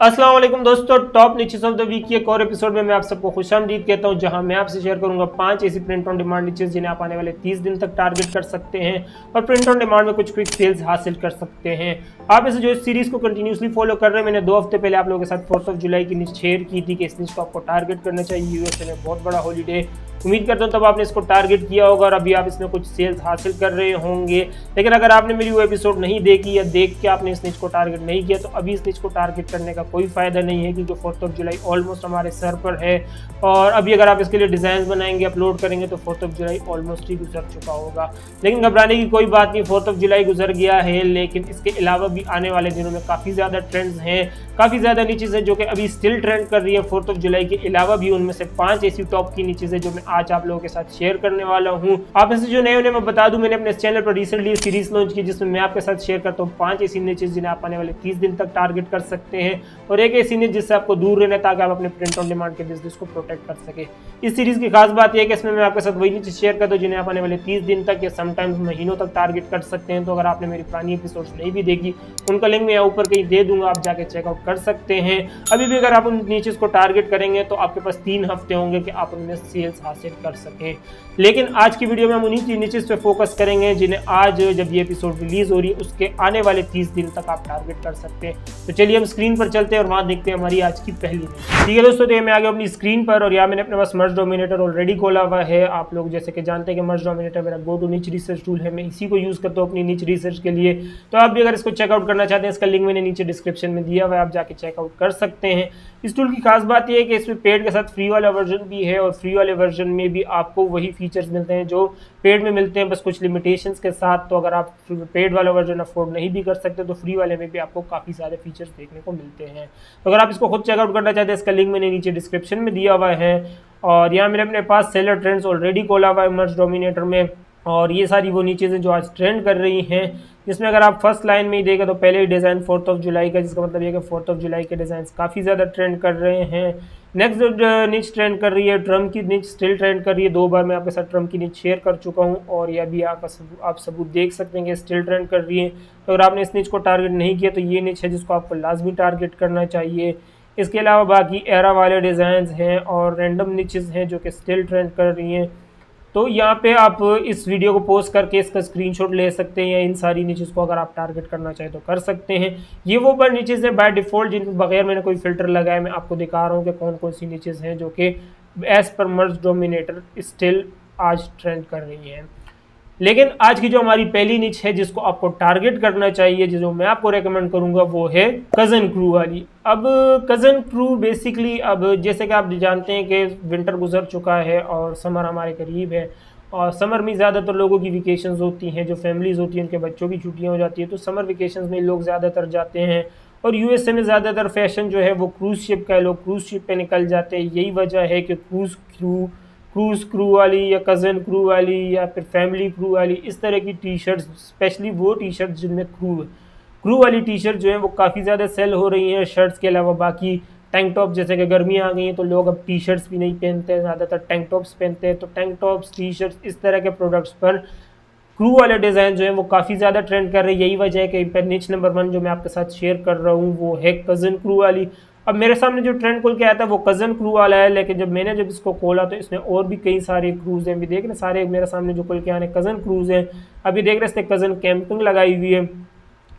अस्सलाम वालेकुम दोस्तों, top niches of the week की एक और एपिसोड में मैं आप सबको खुशामदीद कहता हूं, जहां मैं आपसे शेयर करूंगा 5 ऐसी प्रिंट ऑन डिमांड नीचेस जिन्हें आप आने वाले 30 दिन तक टारगेट कर सकते हैं और प्रिंट ऑन डिमांड में कुछ क्विक सेल्स हासिल कर सकते हैं। आप इस जो इस सीरीज को कंटिन्यूसली फॉलो कर रहे हैं, मैंने 2 हफ्ते पहले आप लोगों के साथ 4th ऑफ जुलाई की नीच शेयर की थी कि इस नीच को आपको टारगेट करना चाहिए। यूएसए में बहुत बड़ा हॉलीडे, उम्मीद करता हूं तब आपने इसको टारगेट किया होगा और अभी आप इसमें कुछ सेल्स हासिल कर रहे होंगे। लेकिन अगर आपने मेरी वो एपिसोड नहीं देखी या देख के आपने इस नीच को टारगेट नहीं किया तो अभी इस नीच को टारगेट करने का कोई फायदा नहीं है, क्योंकि 4th ऑफ जुलाई ऑलमोस्ट हमारे सर पर है और अभी अगर आप इसके लिए डिजाइन बनाएंगे, अपलोड करेंगे तो 4th ऑफ जुलाई ऑलमोस्ट ही गुजर चुका होगा। लेकिन घबराने की कोई बात नहीं, 4th ऑफ जुलाई गुजर गया है, लेकिन इसके अलावा भी आने वाले दिनों में काफ़ी ज़्यादा ट्रेंड्स हैं, काफ़ी ज़्यादा नीचेस हैं जो कि अभी स्टिल ट्रेंड कर रही है 4th ऑफ जुलाई के अलावा भी। उनमें से 5 ऐसी टॉप की नीचेस है जो मैं आज आप लोगों के साथ शेयर करने वाला हूं। आप में से जो नए मैं बता दूं, मैंने अपने चैनल पर रिसेंटली सीरीज लॉन्च की जिसमें मैं आपके साथ शेयर करता हूं 5 ऐसी नीचेस जिन्हें आप आने वाले 30 दिन तक टारगेट कर सकते हैं और एक ऐसी नीच जिससे आपको दूर रहना ताकि आप अपने प्रिंट ऑन डिमांड के बिजनेस को प्रोटेक्ट कर सके। इस सीरीज की खास बात यह है कि इसमें मैं आपके साथ वही नीचे शेयर करता हूं जिन्हें आप आने वाले 30 दिन तक या समटाइम्स महीनों तक टारगेट कर सकते हैं। तो अगर आपने मेरी पुरानी एपिसोड्स नहीं भी देखी, उनका लिंक मैं यहाँ ऊपर कहीं दे दूंगा, आप जाके चेकआउट कर सकते हैं। अभी भी अगर आप उन नीचेस को टारगेट करेंगे तो आपके पास 3 हफ्ते होंगे कि आप उनमें सेल्स हासिल कर सकें। लेकिन आज की वीडियो में हम उन्हीं नीचेस पे फोकस करेंगे जिन्हें आज जब ये एपिसोड रिलीज हो रही है उसके आने वाले 30 दिन तक आप टारगेट कर सकते हैं। तो चलिए हम स्क्रीन पर चलते हैं और वहां देखते हैं हमारी आज की पहली नीच। ठीक है दोस्तों, तो ये मैं आ गया अपनी स्क्रीन पर और यहाँ मैंने अपने पास मर्ज डोमिनेटर ऑलरेडी खोला हुआ है। आप लोग जैसे कि जानते हैं कि मर्ज डोमिनेटर मेरा गो टू नीच रिसर्च टूल है, मैं इसी को यूज करता हूँ अपनी नीच रिसर्च के लिए। तो आप भी अगर इसको चेकआउट करना चाहते हैं, इसका लिंक मैंने नीचे डिस्क्रिप्शन में दिया हुआ है, आप जाके चेकआउट कर सकते हैं। इस टूल की खास बात यह है कि इसमें पेड के साथ फ्री वाला वर्जन भी है और फ्री वाले वर्जन में भी आपको वही फीचर्स मिलते हैं जो पेड में मिलते हैं, बस कुछ लिमिटेशंस के साथ। तो अगर आप पेड वाला वर्जन अफोर्ड नहीं भी कर सकते तो फ्री वाले में भी आपको काफ़ी सारे फीचर्स देखने को मिलते हैं। तो अगर आप इसको खुद चेकआउट करना चाहते हैं, इसका लिंक मैंने नीचे डिस्क्रिप्शन में दिया हुआ है। और यहाँ मैंने अपने पास सेलर ट्रेंड्स ऑलरेडी खोला हुआ है मर्ज डोमिनेटर में और ये सारी वो नीचे से जो आज ट्रेंड कर रही हैं, जिसमें अगर आप फर्स्ट लाइन में ही देखें तो पहले ही डिज़ाइन 4th ऑफ जुलाई का, जिसका मतलब ये कि 4th ऑफ जुलाई के डिज़ाइन काफ़ी ज़्यादा ट्रेंड कर रहे हैं। नेक्स्ट जो नीच ट्रेंड कर रही है, ट्रम्प की नीच स्टिल ट्रेंड कर रही है। 2 बार मैं आपके साथ ट्रम्प की नीच शेयर कर चुका हूँ और यह भी आप सबूत देख सकते हैं कि स्टिल ट्रेंड कर रही है। तो अगर आपने इस नीच को टारगेट नहीं किया तो ये नीच है जिसको आपको लाजमी टारगेट करना चाहिए। इसके अलावा बाकी एरा वाले डिज़ाइंस हैं और रैंडम नीचेस हैं जो कि स्टिल ट्रेंड कर रही हैं। तो यहाँ पे आप इस वीडियो को पोस्ट करके इसका स्क्रीनशॉट ले सकते हैं या इन सारी नीचेस को अगर आप टारगेट करना चाहें तो कर सकते हैं। ये वो पर नीचेस हैं बाय डिफ़ॉल्ट जिन बगैर मैंने कोई फिल्टर लगाया, मैं आपको दिखा रहा हूँ कि कौन कौन सी नीचेस हैं जो कि एज पर मर्ज डोमिनेटर स्टिल आज ट्रेंड कर रही हैं। लेकिन आज की जो हमारी पहली नीच है जिसको आपको टारगेट करना चाहिए, जो मैं आपको रेकमेंड करूंगा, वो है कज़न क्रू वाली। अब कज़न क्रू बेसिकली, अब जैसे कि आप जानते हैं कि विंटर गुजर चुका है और समर हमारे करीब है और समर में ज़्यादातर लोगों की वेकेशंस होती हैं, जो फैमिलीज़ होती हैं उनके बच्चों की छुट्टियां हो जाती है, तो समर वेकेशंस में लोग ज़्यादातर जाते हैं और यूएसए में ज़्यादातर फैशन जो है वो क्रूज़ शिप का है, लोग क्रूज़ शिप पे निकल जाते हैं। यही वजह है कि क्रूज़ क्रू वाली या कज़न क्रू वाली या फिर फैमिली क्रू वाली इस तरह की टी शर्ट्स, स्पेशली वो टी शर्ट जिनमें क्रू वाली टी शर्ट जो है वो काफ़ी ज़्यादा सेल हो रही हैं। शर्ट्स के अलावा बाकी टैंक टॉप, जैसे कि गर्मियाँ आ गई हैं तो लोग अब टी शर्ट्स भी नहीं पहनते हैं, ज़्यादातर टैंक टॉप्स पहनते हैं। तो टैंक टॉप्स, टी शर्ट्स, इस तरह के प्रोडक्ट्स पर क्रू वाले डिज़ाइन जो है वो काफ़ी ज़्यादा ट्रेंड कर रहे हैं। यही वजह है कि नीच नंबर 1 जो मैं आपके साथ शेयर कर रहा हूँ वो है कज़न क्रू वाली। अब मेरे सामने जो ट्रेंड खुल के आया था वो कज़न क्रू वाला है, लेकिन जब इसको खोला तो इसमें और भी कई सारे क्रूज़ हैं। अभी देख रहे हैं सारे मेरे सामने जो खुल के आने कज़न क्रूज़ हैं। अभी देख रहे हैं कज़न कैंपिंग लगाई हुई है।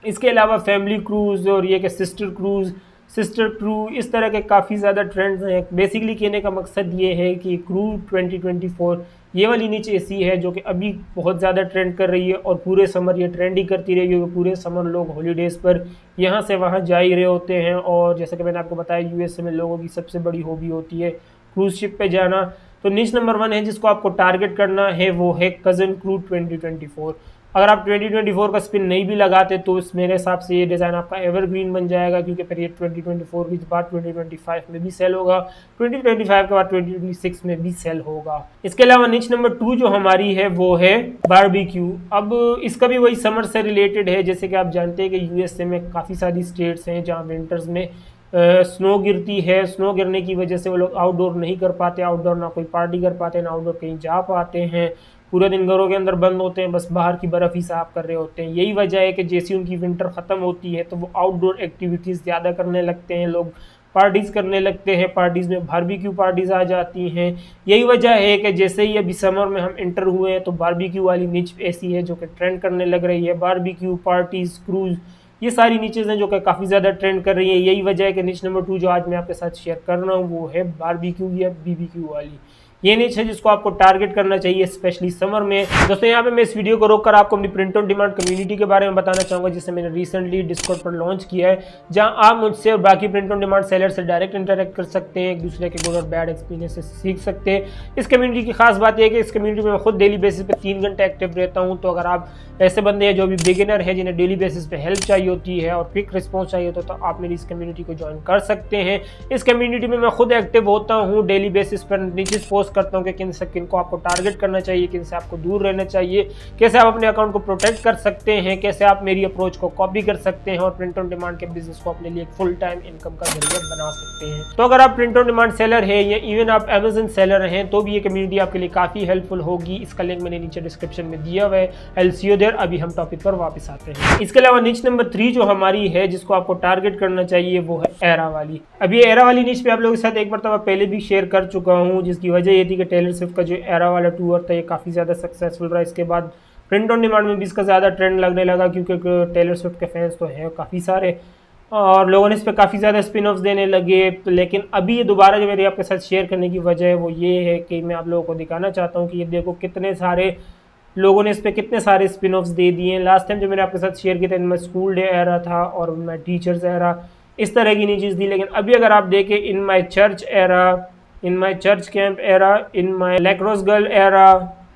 इसके अलावा फैमिली क्रूज़ और ये कि सिस्टर क्रू, इस तरह के काफ़ी ज़्यादा ट्रेंड्स हैं। बेसिकली कहने का मकसद ये है कि क्रू 2024 ये वाली नीच ऐसी है जो कि अभी बहुत ज़्यादा ट्रेंड कर रही है और पूरे समर ये ट्रेंड ही करती रही है। पूरे समर लोग हॉलीडेज़ पर यहाँ से वहाँ जा ही रहे होते हैं और जैसे कि मैंने आपको बताया यूएसए में लोगों की सबसे बड़ी हॉबी होती है क्रूज़ शिप पे जाना। तो नीच नंबर 1 है जिसको आपको टारगेट करना है वो है कज़न क्रू 2024। अगर आप 2024 का स्पिन नहीं भी लगाते तो मेरे हिसाब से ये डिज़ाइन आपका एवरग्रीन बन जाएगा, क्योंकि फिर ये 2024 के बाद 2025 में भी सेल होगा, 2025 के बाद 2026 में भी सेल होगा। इसके अलावा नीच नंबर 2 जो हमारी है वो है बारबेक्यू। अब इसका भी वही समर से रिलेटेड है। जैसे कि आप जानते हैं कि यूएसए में काफ़ी सारी स्टेट्स हैं जहाँ विंटर्स में स्नो गिरती है, स्नो गिरने की वजह से वो लोग आउटडोर नहीं कर पाते, आउटडोर ना कोई पार्टी कर पाते, ना आउटडोर कहीं जा पाते हैं, पूरे दिन घरों के अंदर बंद होते हैं, बस बाहर की बर्फ़ ही साफ़ कर रहे होते हैं। यही वजह है कि जैसे उनकी विंटर ख़त्म होती है तो वो आउटडोर एक्टिविटीज़ ज़्यादा करने लगते हैं, लोग पार्टीज़ करने लगते हैं, पार्टीज़ में बारबेक्यू पार्टीज़ आ जाती हैं। यही वजह है कि जैसे ही अभी समर में हम एंटर हुए हैं तो बारबेक्यू वाली निच ऐसी है जो कि ट्रेंड करने लग रही है। बारबेक्यू पार्टीज़, क्रूज़, ये सारी नीचेज़ हैं जो कि काफ़ी ज़्यादा ट्रेंड कर रही है। यही वजह है कि निच नंबर 2 जो आज मैं आपके साथ शेयर कर रहा हूँ वो है बारबेक्यू या बीबीक्यू वाली। ये निच है जिसको आपको टारगेट करना चाहिए स्पेशली समर में। दोस्तों यहाँ पे मैं इस वीडियो को रोककर आपको अपनी प्रिंट ऑन डिमांड कम्युनिटी के बारे में बताना चाहूँगा जिसे मैंने रिसेंटली डिस्कॉर्ड पर लॉन्च किया है, जहाँ आप मुझसे और बाकी प्रिंट ऑन डिमांड सेलर से डायरेक्ट इंटरेक्ट कर सकते हैं, एक दूसरे के गुड और बैड एक्सपीरियंस से सीख सकते हैं। इस कम्युनिटी की खास बात यह है कि इस कम्युनिटी में मैं खुद डेली बेसिस पे 3 घंटे एक्टिव रहता हूँ। तो अगर आप ऐसे बंदे हैं जो अभी बिगिनर है, जिन्हें डेली बेसिस पे हेल्प चाहिए होती है और क्विक रिस्पॉन्स चाहिए होता है, तो आप मेरी इस कम्युनिटी को ज्वाइन कर सकते हैं। इस कम्युनिटी में मैं खुद एक्टिव होता हूँ, डेली बेसिस पर नीचे पोस्ट करता हूँ कि किन को आपको टारगेट करना चाहिए, किन से आपको दूर रहना चाहिए, कैसे आप अपने अकाउंट को प्रोटेक्ट कर सकते हैं, कैसे आप मेरी अप्रोच को कॉपी कर सकते हैं और प्रिंट ऑन डिमांड के बिजनेस को अपने लिए एक फुल टाइम इनकम का जरिया बना सकते हैं। तो अगर आप प्रिंट ऑन डिमांड सेलर है या इवन आप अमेजन सेलर हैं तो भी ये कम्युनिटी आपके लिए काफी हेल्पफुल होगी। इसका लिंक मैंने नीचे डिस्क्रिप्शन में दिया हुआ है। आई सी यू देयर। अभी हम टॉपिक पर वापस आते हैं। इसके अलावा निच नंबर 3 जो हमारी है जिसको आपको टारगेट करना चाहिए वो है एरा वाली। अभी एरा वाली निच पे आप लोगों के साथ एक बार पहले भी शेयर कर चुका हूँ, जिसकी वजह ये थी कि टेलर स्विफ्ट का जो एरा वाला टूर था ये काफ़ी ज़्यादा सक्सेसफुल रहा। इसके बाद प्रिंट ऑन डिमांड में भी इसका ज़्यादा ट्रेंड लगने लगा क्योंकि टेलर स्विफ्ट के फैंस तो हैं काफ़ी सारे और लोगों ने इस पर काफ़ी ज़्यादा स्पिन ऑफ्स देने लगे। लेकिन अभी ये दोबारा जो मेरे आपके साथ शेयर करने की वजह है वो ये है कि मैं आप लोगों को दिखाना चाहता हूँ कि ये देखो कितने सारे लोगों ने इस पर कितने सारे स्पिन ऑफ्स दे दिए हैं। लास्ट टाइम जो मैंने आपके साथ शेयर किया था इनमें स्कूल डे एरा था और मैं टीचर्स एरा, इस तरह की नहीं चीज़ थी। लेकिन अभी अगर आप देखें in my church era, in my church camp era, in my lacrosse girl era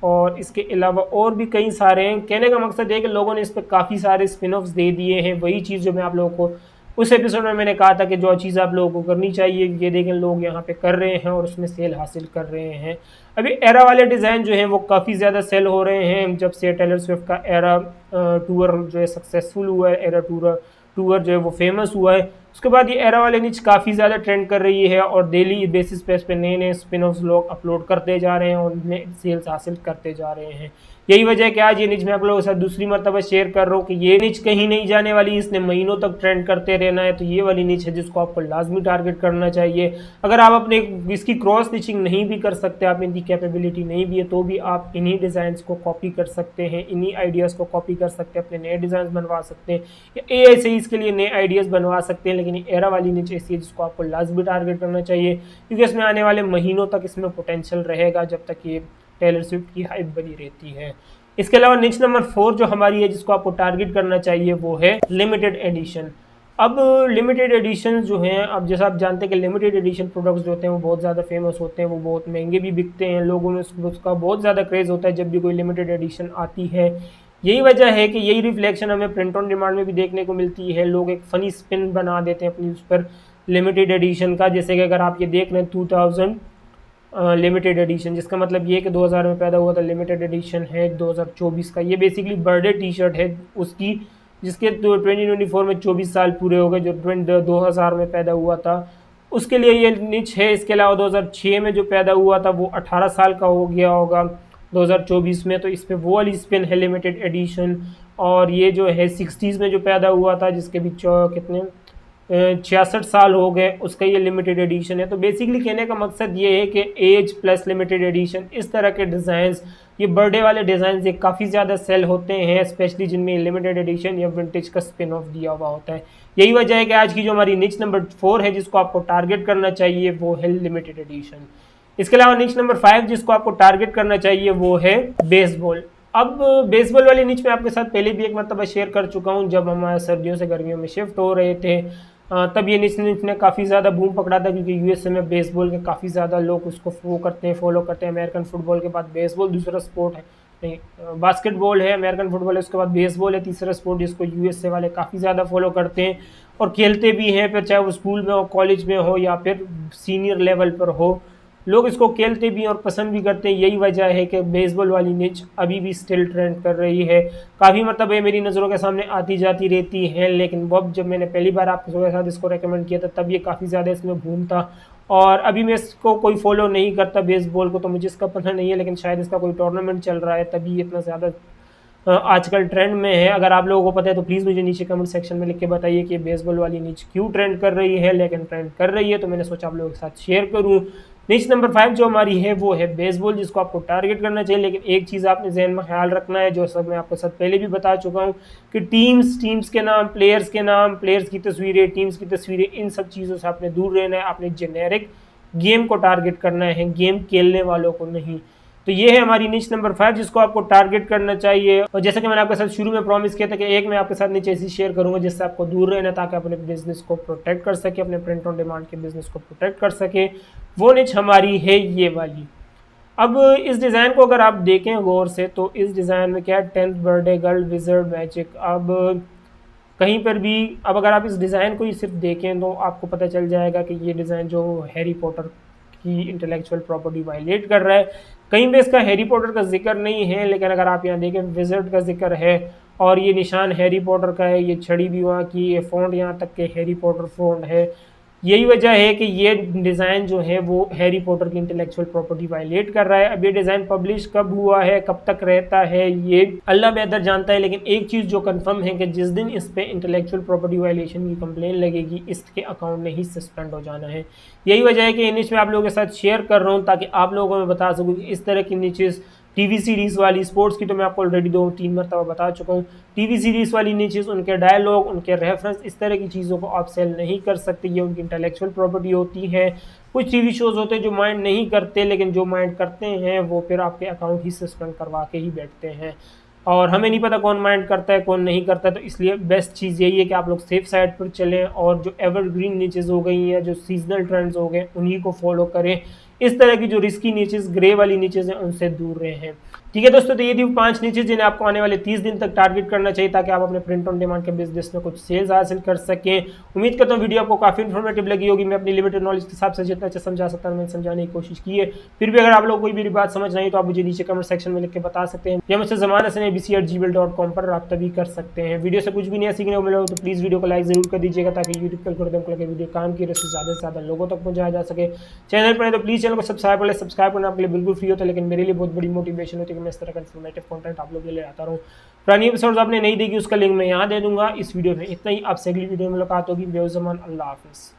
और इसके अलावा और भी कई सारे हैं। कहने का मकसद है कि लोगों ने इस पर काफ़ी सारे स्पिन ऑफ्स दे दिए हैं। वही चीज़ जो मैं आप लोगों को उस एपिसोड में मैंने कहा था कि जो चीज़ आप लोगों को करनी चाहिए, ये देखें लोग यहाँ पे कर रहे हैं और उसमें सेल हासिल कर रहे हैं। अभी एरा वाले डिज़ाइन जो हैं वो काफ़ी ज़्यादा सेल हो रहे हैं। जब से टेलर स्विफ्ट का एरा टूर जो है सक्सेसफुल हुआ है, एरा टूर जो है वो फेमस हुआ है, उसके बाद ये एरा वाले निच काफ़ी ज़्यादा ट्रेंड कर रही है और डेली बेसिस पे नए नए स्पिन ऑफ्स लोग अपलोड करते जा रहे हैं और उनमें सेल्स हासिल करते जा रहे हैं। यही वजह है कि आज ये निच मैं आप लोगों के साथ दूसरी मरतबा शेयर कर रहा हूँ कि ये निच कहीं नहीं जाने वाली, इसने महीनों तक ट्रेंड करते रहना है। तो ये वाली निच है जिसको आपको लाजमी टारगेट करना चाहिए। अगर आप अपने इसकी क्रॉस निचिंग नहीं भी कर सकते, आप इनकी कैपेबिलिटी नहीं भी है, तो भी आप इन्हीं डिज़ाइंस को कॉपी कर सकते हैं, इन्हीं आइडियाज़ को कॉपी कर सकते हैं, अपने नए डिज़ाइन बनवा सकते हैं या ए से इसके लिए नए आइडियाज़ बनवा सकते हैं। लेकिन एरा वाली निच ऐसी है जिसको आपको लाजमी टारगेट करना चाहिए क्योंकि इसमें आने वाले महीनों तक इसमें पोटेंशियल रहेगा जब तक ये टेलर स्विफ्ट की हाइप बनी रहती है। इसके अलावा निच नंबर 4 जो हमारी है जिसको आपको टारगेट करना चाहिए वो है लिमिटेड एडिशन। अब लिमिटेड एडिशन जो हैं, अब जैसा आप जानते हैं कि लिमिटेड एडिशन प्रोडक्ट्स जो होते हैं वो बहुत ज़्यादा फेमस होते हैं, वो बहुत महंगे भी बिकते हैं, लोगों में उसका बहुत ज़्यादा क्रेज़ होता है जब भी कोई लिमिटेड एडिशन आती है। यही वजह है कि यही रिफ्लेक्शन हमें प्रिंट ऑन डिमांड में भी देखने को मिलती है। लोग एक फ़नी स्पिन बना देते हैं अपनी उस पर लिमिटेड एडिशन का, जैसे कि अगर आप ये देख रहे हैं 2000 लिमिटेड एडिशन, जिसका मतलब ये है कि 2000 में पैदा हुआ था, लिमिटेड एडिशन है 2024 का। ये बेसिकली बर्थडे टी शर्ट है उसकी, जिसके 2024 में 24 साल पूरे हो गए, जो 2000 में पैदा हुआ था उसके लिए ये निच है। इसके अलावा 2006 में जो पैदा हुआ था वो 18 साल का हो गया होगा 2024 में, तो इस पर वो वाली स्पिन है लिमिटेड एडिशन। और ये जो है 60s में जो पैदा हुआ था जिसके भी कितने 66 साल हो गए, उसका ये लिमिटेड एडिशन है। तो बेसिकली कहने का मकसद ये है कि एज प्लस लिमिटेड एडिशन, इस तरह के डिज़ाइंस, ये बर्थडे वाले डिज़ाइंस ये काफ़ी ज़्यादा सेल होते हैं, स्पेशली जिनमें लिमिटेड एडिशन या विंटेज का स्पिन ऑफ दिया हुआ होता है। यही वजह है कि आज की जो हमारी निच नंबर 4 है जिसको आपको टारगेट करना चाहिए वो है लिमिटेड एडिशन। इसके अलावा निच नंबर 5 जिसको आपको टारगेट करना चाहिए वो है बेसबॉल। अब बेसबॉल वाली निच में आपके साथ पहले भी एक मरतबा शेयर कर चुका हूँ, जब हम सर्दियों से गर्मियों में शिफ्ट हो रहे थे तब ये निच ने काफ़ी ज़्यादा बूम पकड़ा था क्योंकि यूएसए में बेसबॉल के काफ़ी ज़्यादा लोग उसको फॉलो करते हैं। अमेरिकन फुटबॉल के बाद बेसबॉल दूसरा स्पोर्ट है, नहीं बास्केटबॉल है, अमेरिकन फुटबॉल है, उसके बाद बेसबॉल है तीसरा स्पोर्ट जिसको यूएसए वाले काफ़ी ज़्यादा फॉलो करते हैं और खेलते भी हैं, फिर चाहे वो स्कूल में हो, कॉलेज में हो या फिर सीनियर लेवल पर हो। लोग इसको खेलते भी और पसंद भी करते हैं। यही वजह है कि बेसबॉल वाली निच अभी भी स्टिल ट्रेंड कर रही है। काफ़ी मतलब ये मेरी नज़रों के सामने आती जाती रहती है, लेकिन अब जब मैंने पहली बार आपके साथ इसको रेकमेंड किया था तब ये काफ़ी ज़्यादा इसमें बूम था, और अभी मैं इसको कोई फॉलो नहीं करता बेसबॉल को, तो मुझे इसका पता नहीं है, लेकिन शायद इसका कोई टूर्नामेंट चल रहा है तभी इतना ज़्यादा आजकल ट्रेंड में है। अगर आप लोगों को पता है तो प्लीज़ मुझे नीचे कमेंट सेक्शन में लिख के बताइए कि बेसबॉल वाली नीच क्यों ट्रेंड कर रही है, लेकिन ट्रेंड कर रही है तो मैंने सोचा आप लोगों के साथ शेयर करूं। नीच नंबर 5 जो हमारी है वो है बेसबॉल, जिसको आपको टारगेट करना चाहिए, लेकिन एक चीज़ आपने जहन में ख्याल रखना है, जो सब मैं आपके साथ पहले भी बता चुका हूँ कि टीम्स के नाम, प्लेयर्स की तस्वीरें, टीम्स की तस्वीरें, इन सब चीज़ों से आपने दूर रहना है। आपने जेनेरिक गेम को टारगेट करना है, गेम खेलने वालों को नहीं। तो ये है हमारी निच नंबर 5 जिसको आपको टारगेट करना चाहिए। और जैसा कि मैंने आपके साथ शुरू में प्रॉमिस किया था कि एक मैं आपके साथ नीचे ऐसी शेयर करूंगा जिससे आपको दूर रहना, ताकि अपने बिजनेस को प्रोटेक्ट कर सके, अपने प्रिंट ऑन डिमांड के बिजनेस को प्रोटेक्ट कर सके। वो निच हमारी है ये वाली। अब इस डिज़ाइन को अगर आप देखें गौर से तो इस डिज़ाइन में क्या है, 10th birthday girl wizard magic. अब कहीं पर भी अब अगर आप इस डिज़ाइन को ही सिर्फ देखें तो आपको पता चल जाएगा कि ये डिज़ाइन जो हैरी पॉटर की इंटेलेक्चुअल प्रॉपर्टी वायलेट कर रहा है। कहीं पे इसका हैरी पॉटर का जिक्र नहीं है, लेकिन अगर आप यहाँ देखें विजर्ड का जिक्र है, और ये निशान हैरी पॉटर का है, ये छड़ी भी वहाँ की, ये फ़ॉन्ट यहाँ तक के हैरी पॉटर फ़ॉन्ट है। यही वजह है कि ये डिज़ाइन जो है वो हैरी पॉटर की इंटेलेक्चुअल प्रॉपर्टी वायलेट कर रहा है। अब ये डिज़ाइन पब्लिश कब हुआ है, कब तक रहता है, ये अल्लाह बेहतर जानता है, लेकिन एक चीज़ जो कंफर्म है कि जिस दिन इस पे इंटेलेक्चुअल प्रॉपर्टी वायलेशन की कंप्लेन लगेगी, इसके अकाउंट नहीं सस्पेंड हो जाना है। यही वजह है कि इन में आप लोगों के साथ शेयर कर रहा हूँ ताकि आप लोगों को मैं बता सकूँ कि इस तरह की नीचेज टीवी सीरीज़ वाली, स्पोर्ट्स की तो मैं आपको ऑलरेडी 2-3 मरतबा बता चुका हूँ। टीवी सीरीज़ वाली नीचेज, उनके डायलॉग, उनके रेफरेंस, इस तरह की चीज़ों को आप सेल नहीं कर सकते, ये उनकी इंटेलेक्चुअल प्रॉपर्टी होती है। कुछ टीवी शोज़ होते हैं जो माइंड नहीं करते, लेकिन जो माइंड करते हैं वो फिर आपके अकाउंट ही सस्पेंड करवा के ही बैठते हैं, और हमें नहीं पता कौन माइंड करता है कौन नहीं करता है। तो इसलिए बेस्ट चीज़ यही है कि आप लोग सेफ साइड पर चलें, और जो एवरग्रीन नीचेज हो गई हैं, जो सीजनल ट्रेंड्स हो गए, उन्हीं को फॉलो करें। इस तरह की जो रिस्की नीचेज, ग्रे वाली नीचेज हैं, उनसे दूर रहें। ठीक है दोस्तों, तो ये थी 5 नीचेज जिन्हें आपको आने वाले 30 दिन तक टारगेट करना चाहिए ताकि आप अपने प्रिंट ऑन डिमांड के बिजनेस में कुछ सेल्स हासिल कर सकें। उम्मीद करता हूँ वीडियो आपको काफ़ी इन्फॉर्मेटिव लगी होगी। मैं अपनी लिमिटेड नॉलेज के हिसाब से जितना अच्छा समझा सकता हूँ मैंने समझाने की कोशिश की है। फिर भी अगर आप लोग कोई भी बात समझ नहीं तो आप मुझे नीचे कमेंट सेक्शन में लिख के बता सकते हैं, या मुझसे ज़मानहसन@gmail.com पर रब्ता भी कर सकते हैं। वीडियो से कुछ भी नहीं सीखने को मिला हो तो प्लीज़ वीडियो को लाइक जरूर कर दीजिएगा ताकि यूट्यूब पर एल्गोरिथम को लगे वीडियो काम की रस्ते ज़्यादा से ज़्यादा लोगों तक पहुँचाया जा सके। चैनल पर है तो प्लीज़ चैनल को सब्सक्राइब करना आपके लिए बिल्कुल फ्री होता है, लेकिन मेरे लिए बहुत बड़ी मोटिवेशन होती है कि मैं इस तरह का इन्फॉर्मेटिव कंटेंट आप लोग के लिए आता रहूँ। पुरानी एपिसोड्स आपने नहीं देखी, उसका लिंक मैं यहाँ दे दूंगा। इस वीडियो में इतना ही, आपसे अगली वीडियो में मुलाकात होगी। बेउज़मान, अल्लाह हाफिज़।